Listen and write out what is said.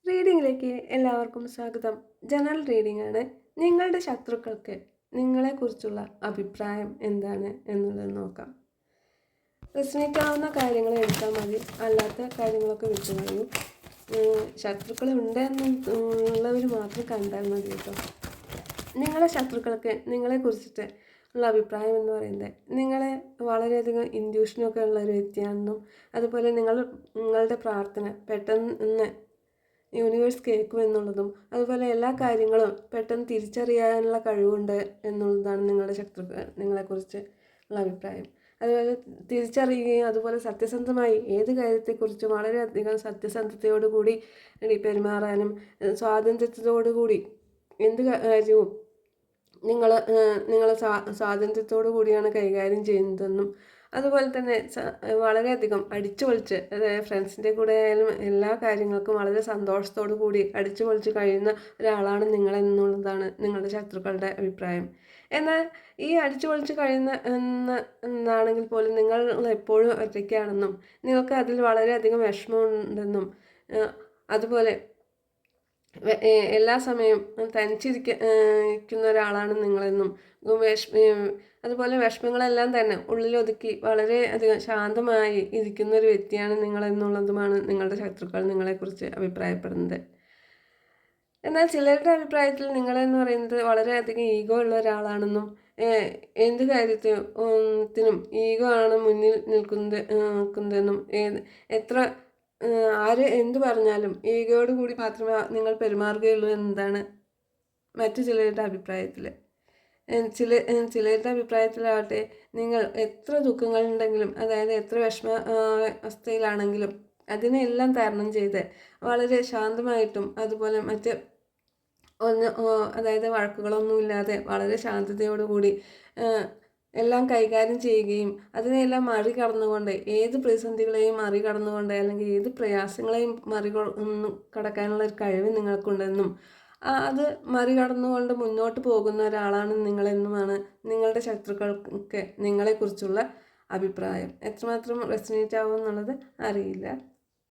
റീഡിങ്ങിലേക്ക് എല്ലാവർക്കും സ്വാഗതം. General reading ആണ്. നിങ്ങളുടെ ശത്രുക്കൾക്ക് നിങ്ങളെക്കുറിച്ചുള്ള അഭിപ്രായം എന്താണ് എന്നുള്ളത് നോക്കാം. പ്രശ്നിക്കാവുന്ന കാര്യങ്ങൾ എടുത്താൽ മതി, അല്ലാത്ത കാര്യങ്ങളൊക്കെ വിട്ടുകളയും. ശത്രുക്കൾ ഉണ്ടെന്നുള്ളവർ മാത്രം കണ്ടാൽ മതി കേട്ടോ. നിങ്ങളുടെ ശത്രുക്കൾക്ക് നിങ്ങളെക്കുറിച്ചിട്ട് ഉള്ള അഭിപ്രായം എന്ന് പറയുന്നത് നിങ്ങളെ വളരെയധികം ഇൻഡ്യൂഷനൊക്കെ ഉള്ള ഒരു വ്യക്തിയാണെന്നും, അതുപോലെ നിങ്ങളുടെ പ്രാർത്ഥന പെട്ടെന്ന് യൂണിവേഴ്സ് കേൾക്കുമെന്നുള്ളതും, അതുപോലെ എല്ലാ കാര്യങ്ങളും പെട്ടെന്ന് തിരിച്ചറിയാനുള്ള കഴിവുണ്ട് എന്നുള്ളതാണ് നിങ്ങളുടെ ശത്രുക്കൾ നിങ്ങളെക്കുറിച്ച് ഉള്ള അഭിപ്രായം. അതുപോലെ തിരിച്ചറിയുകയും അതുപോലെ സത്യസന്ധമായി ഏത് കാര്യത്തെക്കുറിച്ചും വളരെയധികം സത്യസന്ധതയോടുകൂടി പെരുമാറാനും സ്വാതന്ത്ര്യത്തോടുകൂടി എന്ത് കാര്യവും നിങ്ങൾ സ്വാതന്ത്ര്യത്തോടു കൂടിയാണ് കൈകാര്യം ചെയ്യുന്നതെന്നും, അതുപോലെ തന്നെ വളരെയധികം അടിച്ചു പൊളിച്ച്, അതായത് ഫ്രണ്ട്സിൻ്റെ കൂടെ ആയാലും എല്ലാ കാര്യങ്ങൾക്കും വളരെ സന്തോഷത്തോടു കൂടി അടിച്ചു പൊളിച്ച് കഴിയുന്ന ഒരാളാണ് നിങ്ങളെന്നുള്ളതാണ് നിങ്ങളുടെ ശത്രുക്കളുടെ അഭിപ്രായം. എന്നാൽ ഈ അടിച്ചു പൊളിച്ച് കഴിയുന്ന എന്നാണെങ്കിൽ പോലും നിങ്ങൾ എപ്പോഴും ഒറ്റയ്ക്കാണെന്നും, നിങ്ങൾക്ക് അതിൽ വളരെയധികം വിഷമമുണ്ടെന്നും, അതുപോലെ എല്ലാ സമയവും തനിച്ചിരിക്കുന്ന ഒരാളാണ് നിങ്ങളെന്നും, അതുപോലെ വിഷമങ്ങളെല്ലാം തന്നെ ഉള്ളിലൊതുക്കി വളരെ അധികം ശാന്തമായി ഇരിക്കുന്ന ഒരു വ്യക്തിയാണ് നിങ്ങളെന്നുള്ളതുമാണ് നിങ്ങളുടെ ശത്രുക്കൾ നിങ്ങളെക്കുറിച്ച് അഭിപ്രായപ്പെടുന്നത്. എന്നാൽ ചിലരുടെ അഭിപ്രായത്തിൽ നിങ്ങളെന്ന് പറയുന്നത് വളരെയധികം ഈഗോ ഉള്ള ഒരാളാണെന്നും, എന്ത് കാര്യത്തിനും ഈഗോ ആണ് മുന്നിൽ നിൽക്കുന്നതെന്നും, എത്ര ആര് എന്തു പറഞ്ഞാലും ഈഗോയോട് കൂടി മാത്രമേ നിങ്ങൾ പെരുമാറുകയുള്ളൂ എന്നതാണ് മറ്റു ചിലരുടെ അഭിപ്രായത്തിൽ. ചിലരുടെ അഭിപ്രായത്തിലാവട്ടെ, നിങ്ങൾ എത്ര ദുഃഖങ്ങളുണ്ടെങ്കിലും, അതായത് എത്ര അവസ്ഥയിലാണെങ്കിലും അതിനെല്ലാം തരണം ചെയ്ത് വളരെ ശാന്തമായിട്ടും, അതുപോലെ അതായത് വഴക്കുകളൊന്നുമില്ലാതെ വളരെ ശാന്തതയോടുകൂടി എല്ലാം കൈകാര്യം ചെയ്യുകയും അതിനെല്ലാം മറികടന്നുകൊണ്ട്, ഏത് പ്രതിസന്ധികളെയും മറികടന്നുകൊണ്ട്, അല്ലെങ്കിൽ ഏത് പ്രയാസങ്ങളെയും കടക്കാനുള്ള ഒരു കഴിവ് നിങ്ങൾക്കുണ്ടെന്നും, അത് മറികടന്നുകൊണ്ട് മുന്നോട്ട് പോകുന്ന ഒരാളാണ് നിങ്ങളെന്നുമാണ് നിങ്ങളുടെ ശത്രുക്കൾക്ക് നിങ്ങളെക്കുറിച്ചുള്ള അഭിപ്രായം. എത്രമാത്രം റെസനേറ്റ് ആവും എന്നുള്ളത് അറിയില്ല.